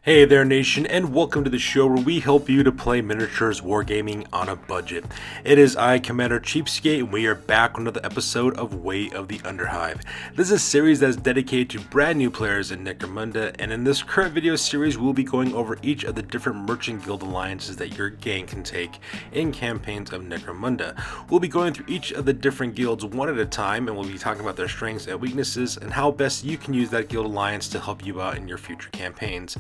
Hey there nation, and welcome to the show where we help you to play miniatures wargaming on a budget. It is I, Commander Cheapskate, and we are back with another episode of Way of the Underhive. This is a series that is dedicated to brand new players in Necromunda, and in this current video series we'll be going over each of the different merchant guild alliances that your gang can take in campaigns of Necromunda. We'll be going through each of the different guilds one at a time, and we'll be talking about their strengths and weaknesses and how best you can use that guild alliance to help you out in your future campaigns.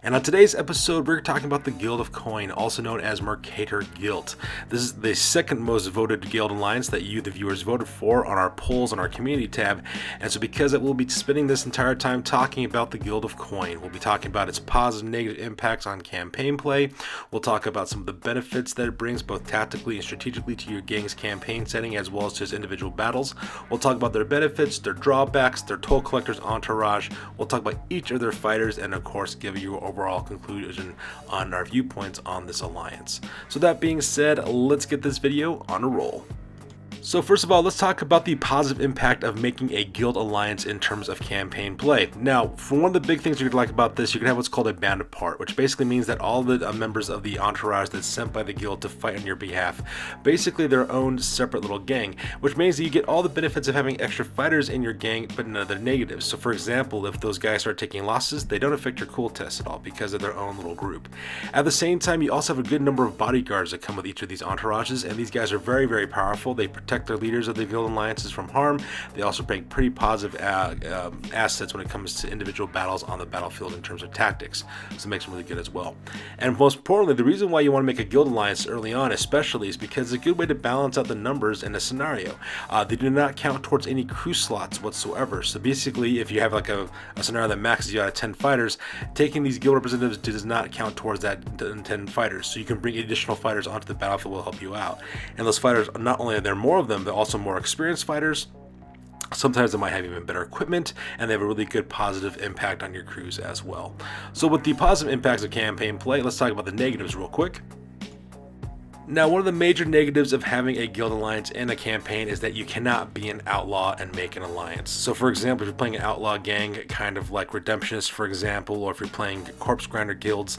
And on today's episode, we're talking about the Guild of Coin, also known as Mercator Guild. This is the second most voted guild alliance that you, the viewers, voted for on our polls on our community tab. And so because we'll be spending this entire time talking about the Guild of Coin. We'll be talking about its positive and negative impacts on campaign play. We'll talk about some of the benefits that it brings both tactically and strategically to your gang's campaign setting as well as to its individual battles. We'll talk about their benefits, their drawbacks, their toll collector's entourage. We'll talk about each of their fighters and of course give you overall conclusion on our viewpoints on this alliance. So that being said, let's get this video on a roll. So first of all, let's talk about the positive impact of making a guild alliance in terms of campaign play. Now, for one of the big things you're going to like about this, you can have what's called a band apart, which basically means that all the members of the entourage that's sent by the guild to fight on your behalf, basically their own separate little gang, which means that you get all the benefits of having extra fighters in your gang, but none of the negatives. So for example, if those guys start taking losses, they don't affect your cool test at all because of their own little group. At the same time, you also have a good number of bodyguards that come with each of these entourages, and these guys are very, very powerful. They protect their leaders of the guild alliances from harm. They also bring pretty positive assets when it comes to individual battles on the battlefield in terms of tactics, so it makes them really good as well. And most importantly, the reason why you want to make a guild alliance early on especially is because it's a good way to balance out the numbers in a scenario. They do not count towards any crew slots whatsoever, so basically if you have like a scenario that maxes you out at 10 fighters, taking these guild representatives does not count towards that 10 fighters, so you can bring additional fighters onto the battlefield will help you out. And those fighters, not only are there more of them, they're also more experienced fighters. Sometimes they might have even better equipment, and they have a really good positive impact on your crews as well. So with the positive impacts of campaign play, let's talk about the negatives real quick. Now, one of the major negatives of having a guild alliance in a campaign is that you cannot be an outlaw and make an alliance. So for example, if you're playing an outlaw gang, kind of like Redemptionists for example, or if you're playing corpse grinder guilds,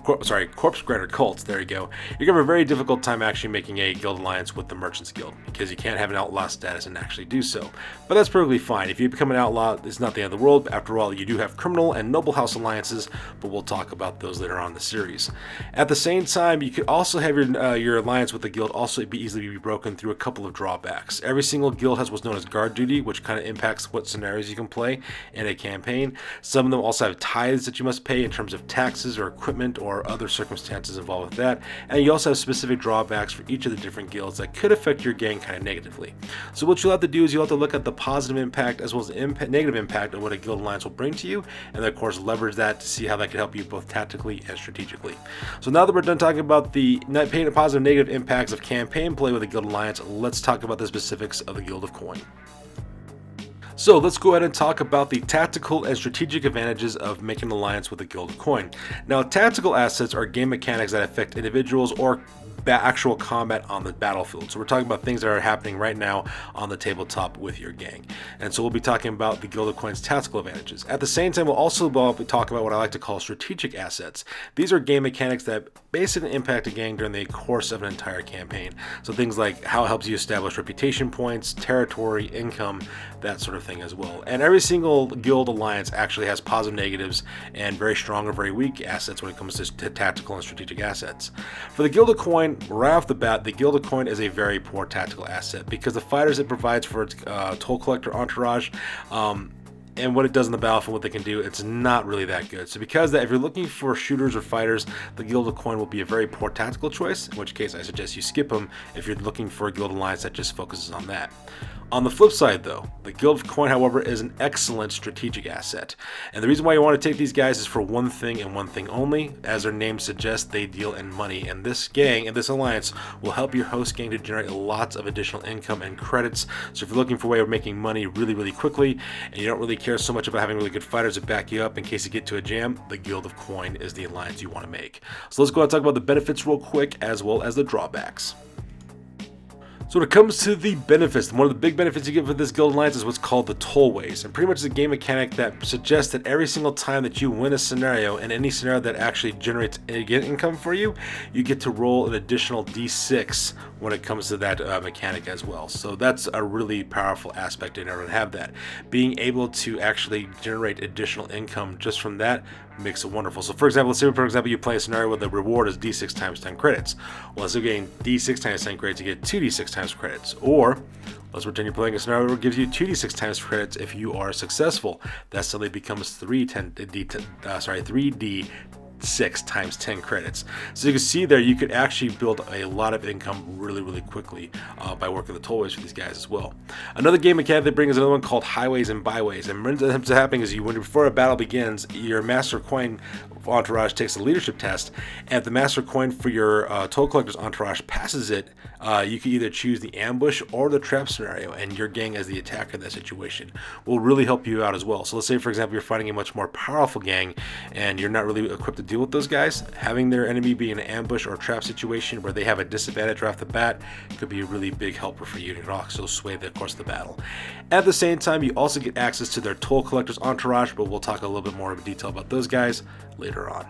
corpse grinder cults, there you go, you're gonna have a very difficult time actually making a guild alliance with the Merchants Guild because you can't have an outlaw status and actually do so. But that's perfectly fine. If you become an outlaw, it's not the end of the world. After all, you do have criminal and noble house alliances, but we'll talk about those later on in the series. At the same time, you could also have your alliance with the guild also easily be broken through a couple of drawbacks. Every single guild has what's known as guard duty, which kind of impacts what scenarios you can play in a campaign. Some of them also have tithes that you must pay in terms of taxes or equipment or other circumstances involved with that. And you also have specific drawbacks for each of the different guilds that could affect your gang kind of negatively. So what you'll have to do is you'll have to look at the positive impact as well as the negative impact of what a guild alliance will bring to you, and then of course leverage that to see how that can help you both tactically and strategically. So now that we're done talking about the positive and negative impacts of campaign play with the Guild Alliance, let's talk about the specifics of the Guild of Coin. So let's go ahead and talk about the tactical and strategic advantages of making an alliance with the Guild of Coin. Now, tactical assets are game mechanics that affect individuals or actual combat on the battlefield. So we're talking about things that are happening right now on the tabletop with your gang. And so we'll be talking about the Guild of Coin's tactical advantages. At the same time, we'll also talk about what I like to call strategic assets. These are game mechanics that basically impact a gang during the course of an entire campaign. So things like how it helps you establish reputation points, territory, income, that sort of thing as well. And every single guild alliance actually has positive, negatives, and very strong or very weak assets when it comes to tactical and strategic assets. For the Guild of Coin, right off the bat, the Guild of Coin is a very poor tactical asset because the fighters it provides for its toll collector entourage and what it does in the battlefield, what they can do, it's not really that good. So because of that, if you're looking for shooters or fighters, the Guild of Coin will be a very poor tactical choice, in which case I suggest you skip them if you're looking for a guild alliance that just focuses on that. On the flip side though, the Guild of Coin, however, is an excellent strategic asset. And the reason why you want to take these guys is for one thing and one thing only. As their name suggests, they deal in money. And this gang and this alliance will help your host gang to generate lots of additional income and credits. So if you're looking for a way of making money really, really quickly, and you don't really care so much about having really good fighters to back you up in case you get to a jam, the Guild of Coin is the alliance you want to make. So let's go ahead and talk about the benefits real quick as well as the drawbacks. So when it comes to the benefits, one of the big benefits you get for this guild alliance is what's called the tollways. And pretty much it's a game mechanic that suggests that every single time that you win a scenario, and any scenario that actually generates income for you, you get to roll an additional D6 when it comes to that mechanic as well. So that's a really powerful aspect in order to have that. Being able to actually generate additional income just from that makes it wonderful. So for example, let's say for example you play a scenario where the reward is D6 times 10 credits. Well, instead of getting D6 times 10 credits, you get 2D6 times credits. Or let's pretend you're playing a scenario where it gives you 2D6 times credits if you are successful. That suddenly becomes 3D6 times 10 credits. So you can see there, you could actually build a lot of income really quickly by working the tollways for these guys as well. Another game mechanic they bring is another one called highways and byways. And what ends up happening is before a battle begins, your master coin entourage takes a leadership test, and if the master coin for your toll collector's entourage passes it, you can either choose the ambush or the trap scenario, and your gang as the attacker in that situation will really help you out as well. So let's say for example you're fighting a much more powerful gang and you're not really equipped to deal with those guys. Having their enemy be in an ambush or trap situation where they have a disadvantage right off the bat could be a really big helper for you, and it can also sway the course of the battle. At the same time, you also get access to their toll collector's entourage, but we'll talk a little bit more in detail about those guys later on.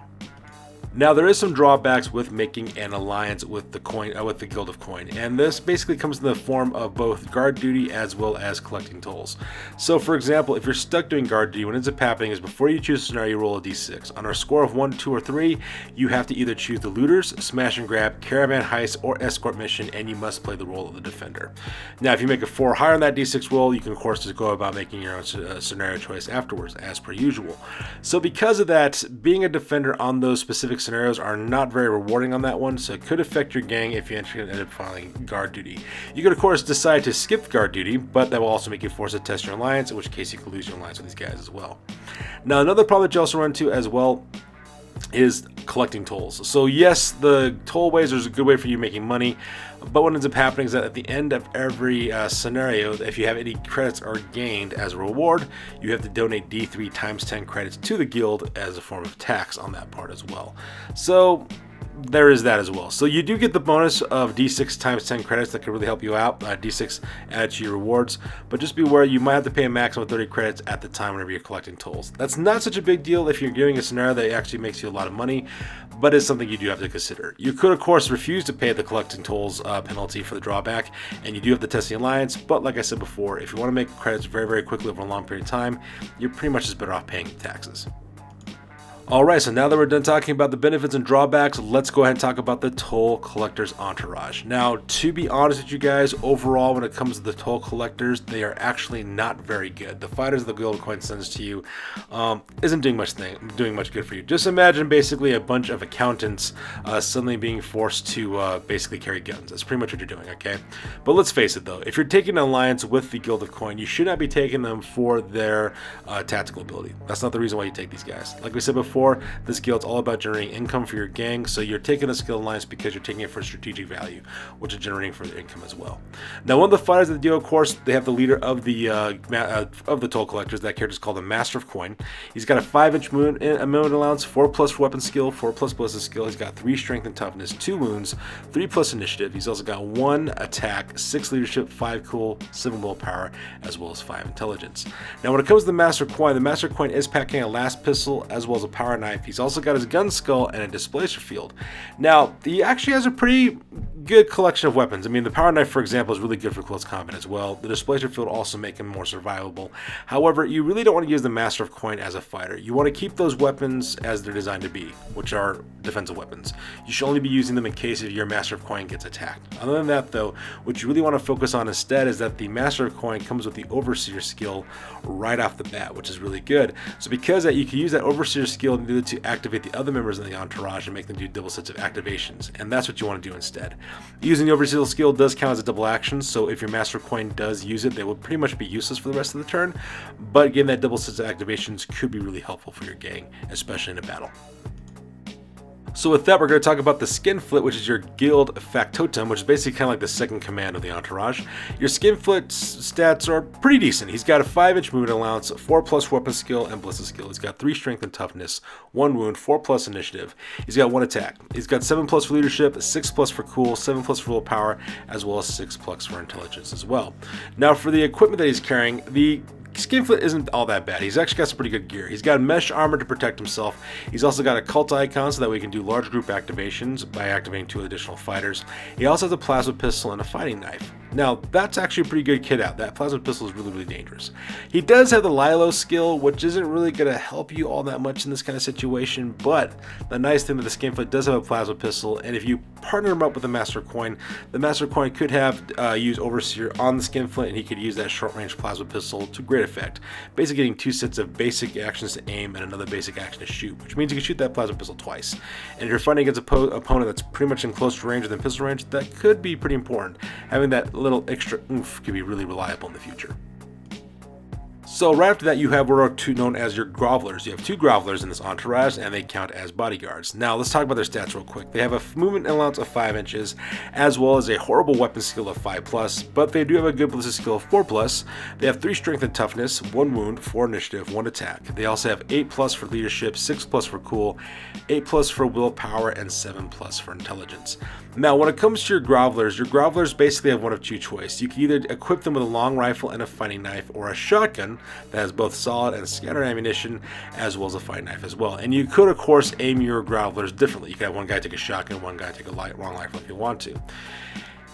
Now there is some drawbacks with making an alliance with the Guild of Coin, and this basically comes in the form of both guard duty as well as collecting tolls. So for example, if you're stuck doing guard duty, what ends up happening is before you choose a scenario, you roll a d6. On a score of 1, 2, or 3, you have to either choose the looters, smash and grab, caravan heist, or escort mission, and you must play the role of the defender. Now if you make a 4 or higher on that d6 roll, you can of course just go about making your own scenario choice afterwards, as per usual. So because of that, being a defender on those specific scenarios are not very rewarding on that one, so it could affect your gang if you end up filing guard duty. You could of course decide to skip guard duty, but that will also make you forced to test your alliance, in which case you could lose your alliance with these guys as well. Now another problem that you also run into as well is collecting tolls. So yes, the tollways is a good way for you making money, but what ends up happening is that at the end of every scenario, if you have any credits are gained as a reward, you have to donate D3 times 10 credits to the guild as a form of tax on that part as well. So there is that as well. So you do get the bonus of D6 times 10 credits that can really help you out, D6 added to your rewards, but just be aware you might have to pay a maximum of 30 credits at the time whenever you're collecting tolls. That's not such a big deal if you're doing a scenario that actually makes you a lot of money, but it's something you do have to consider. You could of course refuse to pay the collecting tolls penalty for the drawback, and you do have the testing alliance, but like I said before, if you want to make credits very quickly over a long period of time, you're pretty much just better off paying taxes. Alright, so now that we're done talking about the benefits and drawbacks, let's go ahead and talk about the toll collector's entourage. Now, to be honest with you guys, overall when it comes to the toll collectors, they are actually not very good. The fighters the Guild of Coin sends to you isn't doing much good for you. Just imagine basically a bunch of accountants suddenly being forced to basically carry guns. That's pretty much what you're doing, okay? But let's face it though, if you're taking an alliance with the Guild of Coin, you should not be taking them for their tactical ability. That's not the reason why you take these guys. Like we said before, this guild's all about generating income for your gang, so you're taking a skill alliance because you're taking it for strategic value, which is generating further income as well. Now, one of the fighters of the deal, of course, they have the leader of the toll collectors. That character is called the Master of Coin. He's got a 5-inch movement allowance, 4+ for weapon skill, 4+ ballistic skill. He's got 3 strength and toughness, 2 wounds, 3+ initiative. He's also got 1 attack, 6 leadership, 5 cool, 7 willpower, as well as 5 intelligence. Now, when it comes to the Master of Coin is packing a last pistol as well as a power knife. He's also got his gun skull and a displacer field. Now, he actually has a pretty good collection of weapons. I mean, the power knife, for example, is really good for close combat as well. The displacer field also make him more survivable. However, you really don't want to use the Master of Coin as a fighter. You want to keep those weapons as they're designed to be, which are defensive weapons. You should only be using them in case if your Master of Coin gets attacked. Other than that, though, what you really want to focus on instead is that the Master of Coin comes with the Overseer skill right off the bat, which is really good. So because that, you can use that Overseer skill to activate the other members in the entourage and make them do double sets of activations, and that's what you want to do instead. Using the Overseer skill does count as a double action, so if your Master Coin does use it, they will pretty much be useless for the rest of the turn, but getting that double sets of activations could be really helpful for your gang, especially in a battle. So with that, we're going to talk about the Skinflint, which is your guild factotum, which is basically kind of like the second command of the entourage. Your Skinflint's stats are pretty decent. He's got a 5-inch movement allowance, 4+ weapon skill and ballistic skill. He's got 3 strength and toughness, 1 wound, 4+ initiative. He's got 1 attack. He's got 7+ for leadership, 6+ for cool, 7+ for willpower, as well as 6+ for intelligence as well. Now for the equipment that he's carrying, the Skinflint isn't all that bad. He's actually got some pretty good gear. He's got mesh armor to protect himself. He's also got a cult icon so that we can do large group activations by activating 2 additional fighters. He also has a plasma pistol and a fighting knife. Now, that's actually a pretty good kit out. That plasma pistol is really, really dangerous. He does have the Lilo skill, which isn't really going to help you all that much in this kind of situation, but the nice thing that the Skinflint does have a plasma pistol, and if you partner him up with the Master Coin could have use Overseer on the Skinflint, and he could use that short-range plasma pistol to great effect. Basically getting 2 sets of basic actions to aim and another basic action to shoot, which means you can shoot that plasma pistol twice. And if you're fighting against an opponent that's pretty much in close range within pistol range, that could be pretty important. Having that little extra oomph can be really reliable in the future. So right after that, you have what are known as your Grovellers. You have 2 Grovellers in this entourage, and they count as bodyguards. Now let's talk about their stats real quick. They have a movement allowance of 5 inches, as well as a horrible weapon skill of 5+, but they do have a good ballistic skill of 4+. They have 3 strength and toughness, 1 wound, 4 initiative, 1 attack. They also have 8+ for leadership, 6+ for cool, 8+ for willpower, and 7+ for intelligence. Now when it comes to your Grovellers basically have one of 2 choices. You can either equip them with a long rifle and a fighting knife, or a shotgun that has both solid and scattered ammunition, as well as a fighting knife as well. And you could of course aim your Grovellers differently. You could have one guy take a shotgun, one guy take a long rifle if you want to.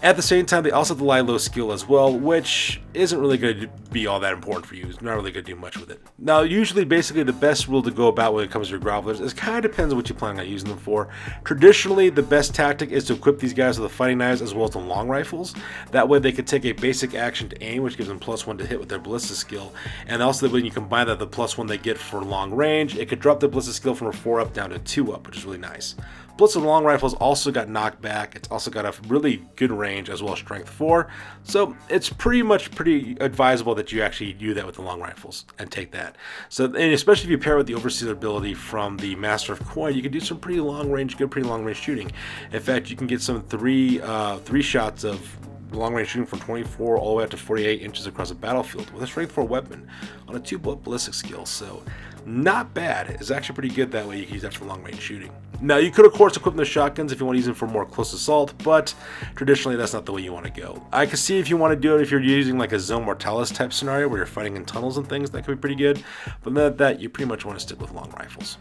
At the same time, they also have the Lilo skill as well, which isn't really going to be all that important for you. It's not really going to do much with it. Now, usually, basically, the best rule to go about when it comes to your Grovellers is kind of depends on what you plan on using them for. Traditionally, the best tactic is to equip these guys with the fighting knives as well as the long rifles. That way, they could take a basic action to aim, which gives them +1 to hit with their ballistic skill. And also, when you combine that, the +1 they get for long range, it could drop the ballistic skill from a 4 up down to 2 up, which is really nice. Plus, the long rifle's also got knockback. It's also got a really good range as well as strength 4. So it's pretty advisable that you actually do that with the long rifles and take that. So, and especially if you pair with the Overseer ability from the Master of Coin, you can do some pretty long range shooting. In fact, you can get some three shots of long range shooting from 24 all the way up to 48 inches across the battlefield with a strength 4 weapon on a 2 ballistic skill. So not bad. It's actually pretty good that way. You can use that for long range shooting. Now you could of course equip them with shotguns if you want to use them for more close assault, but traditionally that's not the way you want to go. I can see if you want to do it if you're using like a Zone Mortalis type scenario where you're fighting in tunnels and things, that could be pretty good, but then at that you pretty much want to stick with long rifles.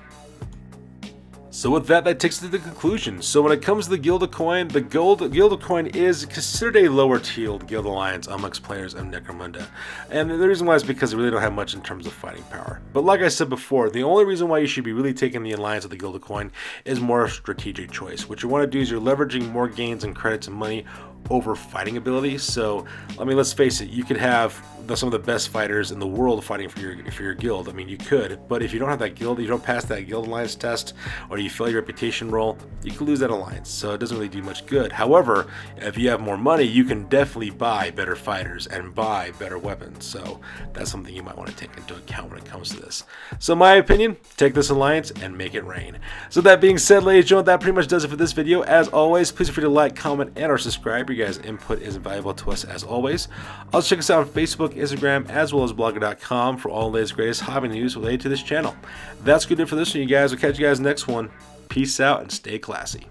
So with that, that takes us to the conclusion. So when it comes to the Guild of Coin, the Guild of Coin is considered a lower tiered guild alliance amongst players of Necromunda. And the reason why is because they really don't have much in terms of fighting power. But like I said before, the only reason why you should be really taking the alliance of the Guild of Coin is more a strategic choice. What you want to do is you're leveraging more gains and credits and money over fighting ability. So I mean, let's face it, you could have some of the best fighters in the world fighting for your guild. I mean, you could, but if you don't have that guild, you don't pass that guild alliance test, or you fail your reputation roll, you could lose that alliance. So it doesn't really do much good. However, if you have more money, you can definitely buy better fighters and buy better weapons. So that's something you might want to take into account when it comes to this. So in my opinion, take this alliance and make it rain. So that being said, ladies and gentlemen, that pretty much does it for this video. As always, please feel free to like, comment, and or subscribe. Your guys' input is invaluable to us as always. Also check us out on Facebook, Instagram, as well as blogger.com for all the latest greatest hobby news related to this channel. That's good for this one, you guys. We'll catch you guys next one. Peace out and stay classy.